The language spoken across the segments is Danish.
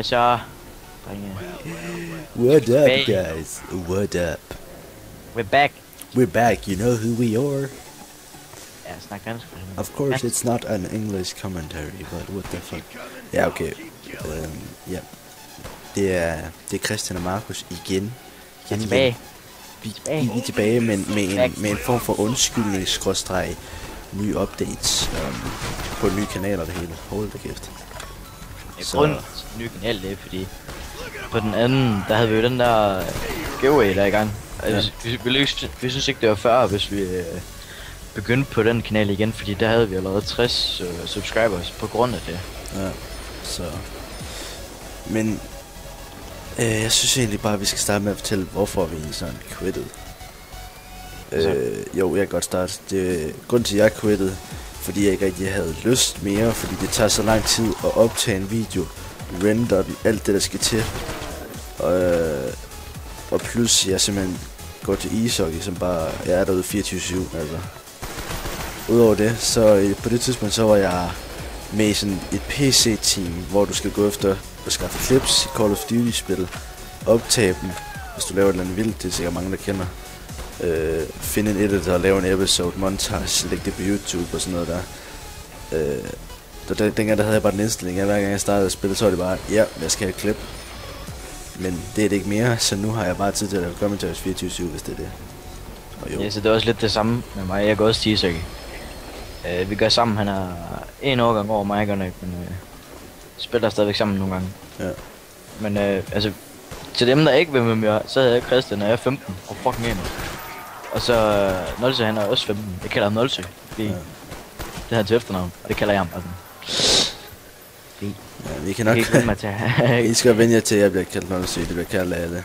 Så, drenge. What up, guys? What up? We're back. We're back. You know who we are? Ja, snak dansk. Of course, it's not an English commentary, but what the fuck? Ja, okay. Ja. Det er Christian og Markus igen. Jeg er tilbage. Vi er tilbage med en form for undskyldning, skråstreg, nye updates på nye kanaler det hele. Hold da kæft. Grunden til den nye kanal, det er fordi på den anden, der havde vi jo den der giveaway der i gang. Altså, vi synes ikke det var før, hvis vi begyndte på den kanal igen, fordi der havde vi allerede 60 subscribers på grund af det. Ja, så... Men... jeg synes egentlig bare, at vi skal starte med at fortælle, hvorfor vi egentlig sådan quitted. Jo, jeg kan godt starte. Grunden til, at jeg quittede, fordi jeg ikke rigtig havde lyst mere, fordi det tager så lang tid at optage en video, render den, alt det der skal til. Og plus jeg simpelthen går til ishockey, som bare, jeg er derude 24/7, altså. Udover det, så på det tidspunkt, så var jeg med i sådan et PC-team, hvor du skal gå efter at skaffe clips i Call of Duty-spil, optage dem, hvis du laver et eller andet vildt, det er sikkert mange, der kender. Finde en editor og lave en episode, montage, lægge det på YouTube og sådan noget der. Dengang der havde jeg bare den indstilling, hver gang jeg startede at spille, så var det bare, ja, jeg skal have et klip. Men det er det ikke mere, så nu har jeg bare tid til at lave commentaries 24/7, hvis det er det. Ja, så det er også lidt det samme med mig. Jeg går også til ishockey. Vi gør sammen, han er en årgang over mig, men spiller stadigvæk sammen nogle gange. Ja. Men altså, til dem der ikke vil med mig, så hedder jeg Christian, og jeg er 15 og fucking en. Og så Nolsø, han er også 15. Jeg kalder ham Nolsø, fordi det er hans efternavn, og det kalder jeg ham altså. Ja, vi kan nok... I skal vende jer til, at jeg bliver kaldt Nolsø, det bliver kaldt af alle.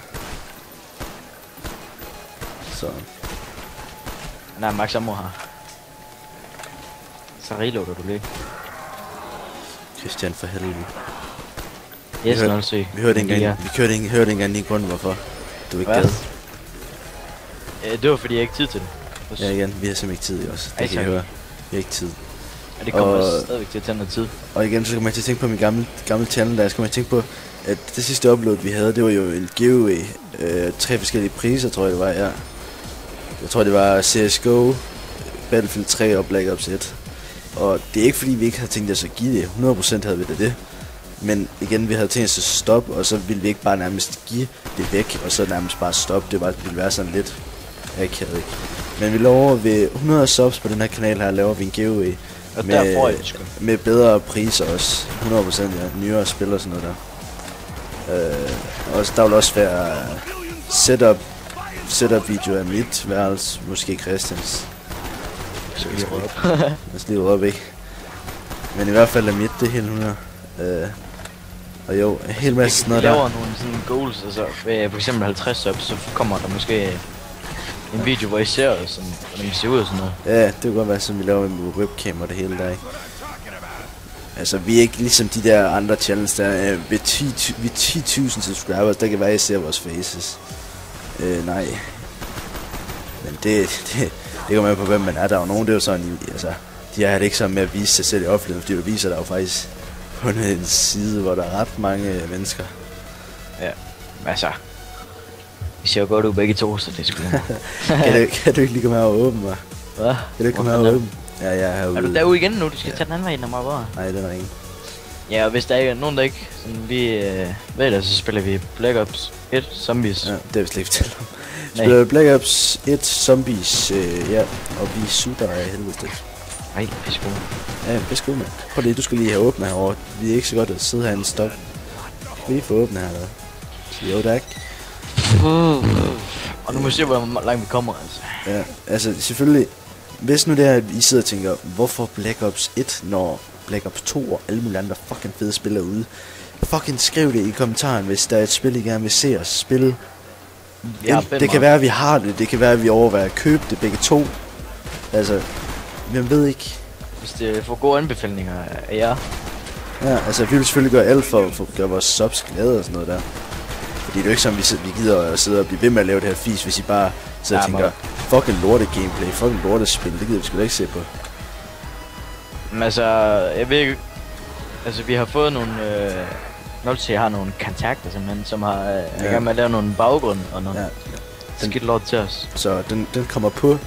Så... Nej, Max Amor her. Så reloader du lige. Christian, for helvede. Yes, Nolsø. Vi hørte ikke engang din grund, hvorfor du ikke gad. Det var fordi jeg ikke tid til det. Ja igen, vi har simpelthen ikke tid også. Det kan I høre. Vi har ikke tid. Og det kommer stadigvæk til at tage noget tid. Og igen, så kommer jeg til at tænke på min gamle channel der. Så kommer jeg til at tænke på, at det sidste upload vi havde, det var jo en giveaway. 3 forskellige priser, tror jeg det var, ja. Jeg tror det var CSGO, Battlefield 3 og Black Ops 1. Og det er ikke fordi vi ikke havde tænkt os at give det. 100% havde vi det. Men igen, vi havde tænkt os at stoppe, og så ville vi ikke bare nærmest give det væk, og så nærmest bare stoppe. Det ville være sådan lidt akavet, ikke? Men vi lover ved 100 subs på den her kanal her, laver vi en giveaway. Med bedre priser også. 100%, ja. Nyere spil og sådan noget der. Og der vil også være setup video af mit værelse, måske Christians. Så lige op, ikke? Men i hvert fald er mit det hele 100. Og jo, en hel masse sådan noget der. Vi laver nogle sådan goals, altså ved for eksempel 50 subs, så kommer der måske en video, hvor I ser sådan, hvordan I ser ud og sådan noget. Ja, det kunne godt være sådan, vi laver med webcam og det hele der, ikke? Altså, vi er ikke ligesom de der andre channels der, ved 10.000 subscribers, der kan være, at I ser vores faces. Nej. Men det kommer med på, hvem man er. Der er jo nogen, det er jo sådan, altså, de er ikke sådan med at vise sig selv i offentligheden, fordi du viser der jo faktisk på en side, hvor der er ret mange mennesker. Ja, altså, vi ser jo godt ud begge to, så det skulle kan du ikke lige komme her og åbne mig? Hvad? Kan du ikke komme her og åbne? Ja, jeg er herude. Er du derude igen nu? Du skal tage den anden vej ind, når bare. Nej, det er ikke. Ja, og hvis der ikke er nogen, der ikke sådan lige ved det, så spiller vi Black Ops 1 Zombies. Ja, det har vi slet ikke fortalt om. Spiller Black Ops 1 Zombies, ja, og vi sutter af helvede det. Nej, pisse god. Ja, pisse god, mand. Prøv lige, du skal lige have åbnet herovre. Vi er ikke så godt at sidde herinde stop. Skal vi lige få åbnet her, eller? Jo, tak. Og nu må vi se, hvor langt vi kommer, altså. Ja, altså selvfølgelig, hvis nu det er, at I sidder og tænker, hvorfor Black Ops 1, når Black Ops 2 og alle mulige andre fucking fede spil er ude. Fucking skriv det i kommentaren, hvis der er et spil, I gerne vil se os spille. Ja, det kan være, at vi har det, det kan være, at vi overvejer at købe det begge to. Altså, jeg ved ikke. Hvis det får gode anbefalinger af jer. Ja, altså vi vil selvfølgelig gøre alt for at gøre vores subs glade og sådan noget der. Fordi det er jo ikke sådan, vi gider at sidde og blive ved med at lave det her fis, hvis I bare sidder og tænker, fucking lorte gameplay, fucking lorte spil, det gider vi sgu da ikke se på. Men altså, jeg ved ikke, altså vi har fået nogle Nolty har nogle kontakter simpelthen, som har er i gang med at lave nogle baggrunde og noget skidt lort til os. Så den kommer på en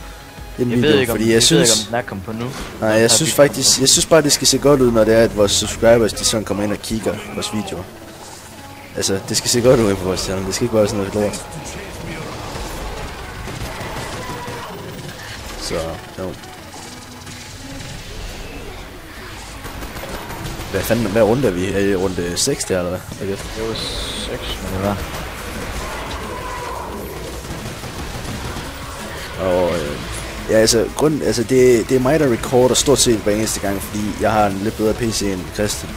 Jeg video, ved ikke, om, fordi jeg jeg synes... ved ikke, om den er kommet på nu. Nej, jeg synes faktisk... Jeg synes bare, det skal se godt ud, når det er, at vores subscribers, de sådan kommer ind og kigger vores videoer. Altså, det skal se godt ud på vores channel. Det skal ikke være sådan noget lort. Så, jo. Hvad fanden, hvad runde er vi? Er I runde 6 der, eller hvad? Okay. Det var 6, men det var. Og ja, altså, det er mig, der recorder stort set hver eneste gang, fordi jeg har en lidt bedre PC end Christian.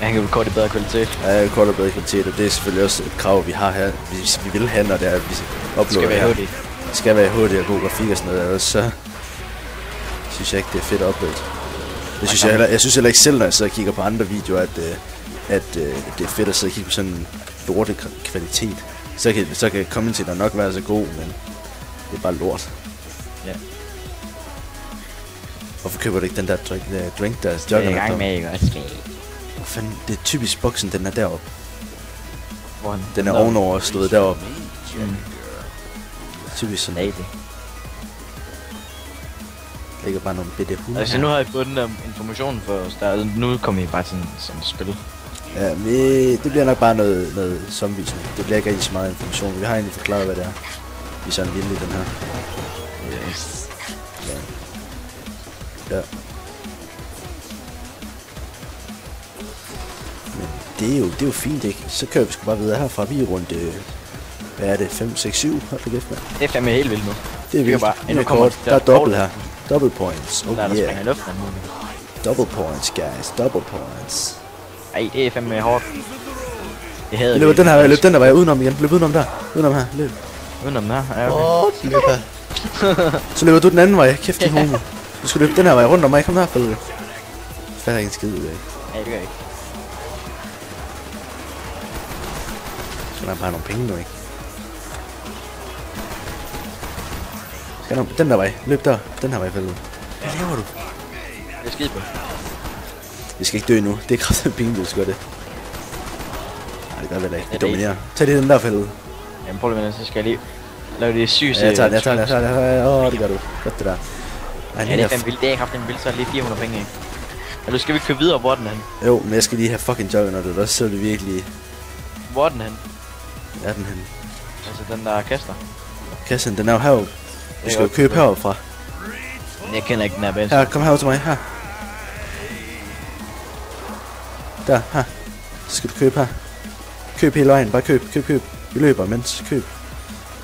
Ja, han kan recorde i bedre kvalitet. Ja, jeg recorder bedre kvalitet, og det er selvfølgelig også et krav, vi har her. Hvis vi vil have, når det er, at vi uploader her. HD. Det skal være HD og god grafik og sådan noget, så synes jeg ikke, det er fedt at uploade. Jeg synes heller ikke selv, når jeg sidder og kigger på andre videoer, at det er fedt at sidde og kigge på sådan en lorte kvalitet. Så kan kommentaren nok være så god, men det er bare lort. Ja. Hvorfor køber du ikke den der drink der? Det er i gang med, ikke også? Hvor fanden, det er typisk boksen, den er deroppe. Hvor Den er ovenover stået deroppe. Typisk sådan. Nej, det. Der ligger bare nogle bitte hunde. Altså nu har jeg fået den der information for os, der nu kommer I bare sådan et spil. Ja, det bliver nok bare noget zombies. Det bliver ikke rigtig så meget information. Vi har egentlig forklaret, hvad det er. Vi er sådan lille i den her. Yes. Ja. Men det er jo fint, ikke? Så kører vi sgu bare videre herfra. Vi er rundt, hvad er det, 5, 6, 7? Hold da kæft, mand. Det er fandme helt vildt nu. Det er vildt. Nu kommer der er dobbelt her. Double points. Oh der yeah. springer i luften nu. Double points, guys. Double points. Ej, det er fandme hårdt. Det havde Løb den her vej. Løb den her vej. Udenom igen. Løb udenom der. Udenom her. Løb. Udenom her. Ja, okay. Løb her. Så løber du den anden vej. Kæft, din homo. Du skal løbe den her vej rundt om mig. Kom her, fælde. Fatter ikke en skid ud af. Ja, det gør jeg ikke. Så der bare nogle penge nu, ikke? Den der vej. Løb der. Den her vej, fælde. Hvad laver du? Det er skide på. Vi skal ikke dø nu. Det er kraftigt penge, du skal gøre det. Nej, det gør vel ikke. Vi det dominerer. Tag lige den der, fælde. Jamen prøv lige, så skal jeg lige lave det sygt. Ja, jeg tager det. Det gør du. Godt det der. Ej, Ja, det er fandme vildt. Det er kraftigt vildt, så er det lige 400 penge, ikke? Eller skal vi køre videre, hvor er den hen? Jo, men jeg skal lige have fucking juggernaut, og så er det virkelig... Hvor er den hen? Ja, den hen. Altså den der kaster. Kassen, den er jo heroppe. Du skal jo købe heroppe fra. Jeg kender ikke den her bane. Her, kom herover til mig. Her. Der, her. Så skal du købe her. Køb hele vejen. Bare køb. Vi løber, mens køb.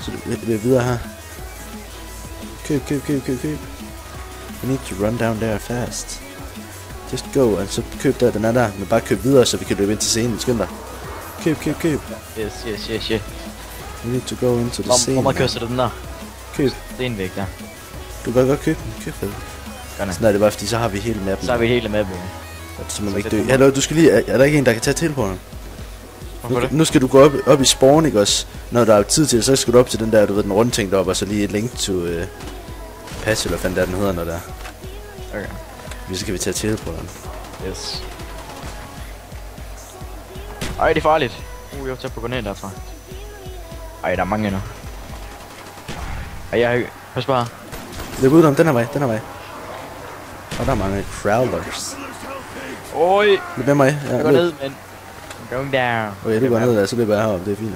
Så det er videre her. Køb. You need to run down there fast. Just go, og så køb der, den er der. Men bare køb videre, så vi kan løbe ind til scenen. Skynd dig. Køb. Yes. You need to go into the scene. Hvor meget kører den der? Køb. Det er en væk der. Du kan godt købe den. Køb den. Sådan er det bare, fordi så har vi hele mappen. Så har vi hele mappen. Så man ikke dø. Hallo, du skal lige... Er der ikke en, der kan tage til på den? Nu skal du gå op i spawn, ikke også? Når der er tid til det, så skal du op til den der, du ved, den runde ting deroppe, og så lige et link til patch, eller hvad fanden der den hedder, når der er. Okay. Så kan vi tage til på den. Yes. Ej, det er farligt. Jeg er tæt på at gå ned derfra. Ej, der er mange endnu. Ej, pas bare. Løb ud om den her vej. Og der er mange crawlers. Oj! Løb med mig. Ja, jeg går ned, men... Going down. Okay, du går ned der, så løber jeg heroppe. Det er fint.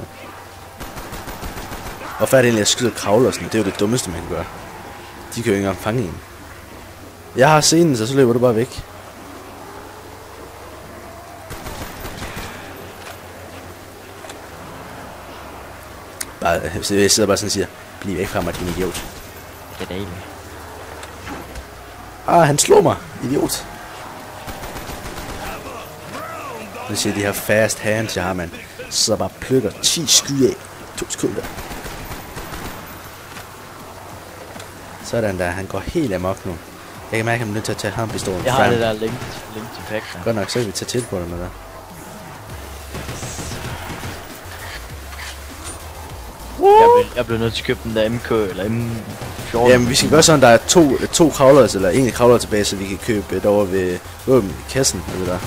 Og færdig egentlig at skyde crawlersne, det er jo det dummeste, man kan gøre. De kan jo ikke engang fange en. Jeg har scenen, så løber du bare væk. Jeg sidder bare sådan og siger, bliv væk fra mig, din idiot. Det er dejligt. Han slår mig, idiot. Nu siger de her fast hands, jeg har, mand. Så bare plukker 10 skud af. 2 sekunder. Sådan der, han går helt amok nu. Jeg kan mærke, at han er nødt til at tage hampistolen. Jeg har det der link til pack der. Godt nok, så kan vi tage til på det med der. Jeg blev nødt til at købe den der MK eller M14. Jamen, vi skal gøre sådan, der er to crawlers, eller en crawler tilbage, så vi kan købe et over ved kassen, eller der.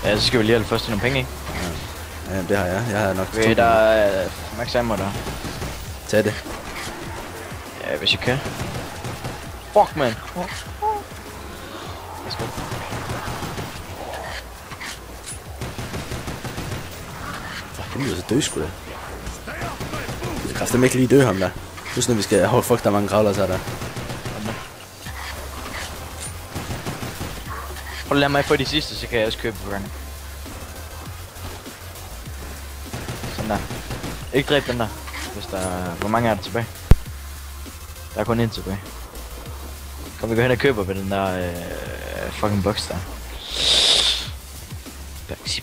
Ja, så skal vi lige have først nogle penge, ikke? Ja, det har jeg. Jeg har nok Okay, der er max ammo der. Tag det. Ja, hvis jeg kan. Fuck, man. Værsgo. Han lyder så død, sgu da. Jeg kan fandme ikke lige dø ham der. Husk når vi skal... Hold fuck, der er mange kravler så der. Prøv at lade mig få de sidste, så kan jeg også købe running. Sådan der. Ikke dræb den der, hvis der er... Hvor mange er der tilbage? Der er kun en tilbage. Kom, vi går hen og køber ved den der fucking box der.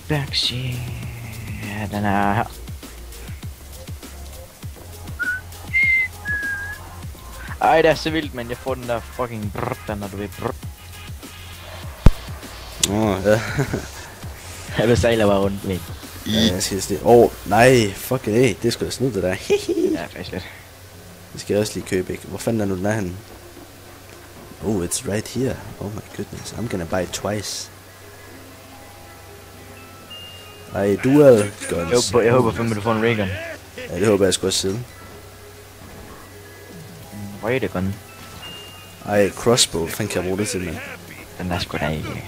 Baxi. Ja, den er her. Ej, det er så vildt, men jeg får den der fucking brrr, når du ved brrr. Ja. Jeg vil sejle bare rundt med. Ja, jeg skal lige... nej, fuck it, det skulle da snudt det der. Ja, faktisk lidt. Det skal jeg også lige købe, ikke? Hvor fanden er nu den er henne? Oh, it's right here. Oh my goodness, I'm gonna buy it twice. Ej, dual guns. Jeg håber fandme, du får en raygun. Ja, det håber jeg sgu også siden. Hvor er det gun? Ej, crossbow, fanden kan jeg bruge det til, mand? Den er sgu da ikke.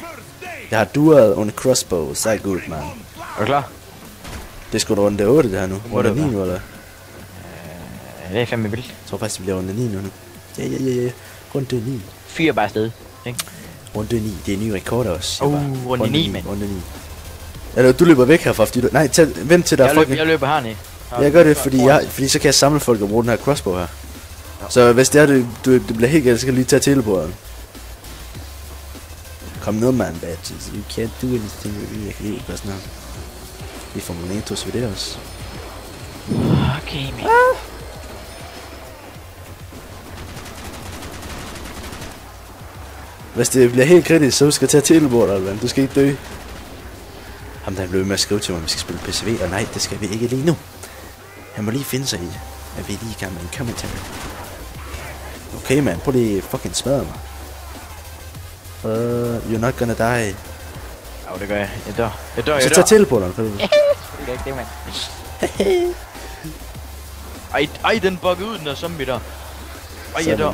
Jeg har dual on a crossbow, så er good, man. Er du klar? Det skulle runde 8 det her nu. Runde 9 nu, eller? Det er fandme vildt. Jeg tror faktisk, det bliver runde 9 nu. Ja. Runde 9. 4 bare afsted, ikke? Runde 9, det er en ny rekord også. Runde 9, mand. Runde 9. Eller du løber væk herfra, fordi du... Nej, vent til der jeg løber hernede. Jeg gør det, fordi så kan jeg samle folk og bruge den her crossbow her. Ja. Så hvis det er, du bliver helt galt, så kan du lige tage teleporten. Kom ned, man, badges. You can't do anything with me. Jeg kan lige gøre sådan her. Vi får momentos ved det også. Okay, man. Hvis det bliver helt kritisk, så skal du tage teleport, eller du skal ikke dø. Ham der blev med at skrive til mig, at vi skal spille PCV, og nej, det skal vi ikke lige nu. Han må lige finde sig i, at vi lige kan med en commentary. Okay, man, prøv lige fucking smadre mig. You're not gonna die. Ja, det gør jeg. Jeg dør. Så tag teleporteren, kan du? Det er ikke det, mand. Ej, den buggede ud, den der zombie der. Ej, jeg dør.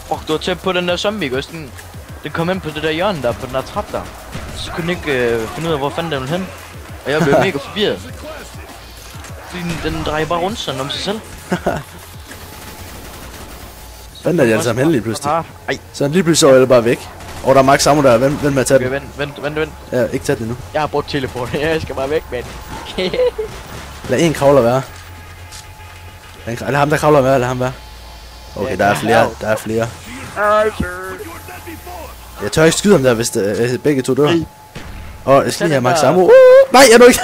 Fuck, du var tæt på den der zombie, ikke? Den kom ind på det der hjørne der, på den der trap der. Så kunne den ikke finde ud af, hvor fanden den ville hen. Og jeg blev mega forvirret. Fordi den drejer bare rundt sådan om sig selv. Hvordan er de alle sammen henne lige pludselig? Så lige pludselig er det bare væk. Og der er max ammo der, vent med at tage den. Vent. Ja, ikke tage den nu. Jeg har brugt teleporten, jeg skal bare væk med den. Lad en kravler være. Eller ham der kravler være, eller ham være. Okay, der er flere. Jeg tør ikke skyde ham der, hvis begge to dør. Og jeg skal lige have max ammo. Nej, jeg nåede ikke.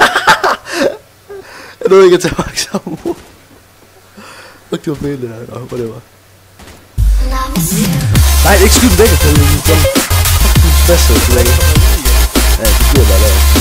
Jeg nåede ikke at tage max ammo. Fuck, det var fedt det her. Hvor det var. Nej, ikke skyde dem begge. Fuck, du er spasset. Ja, det bliver bare der.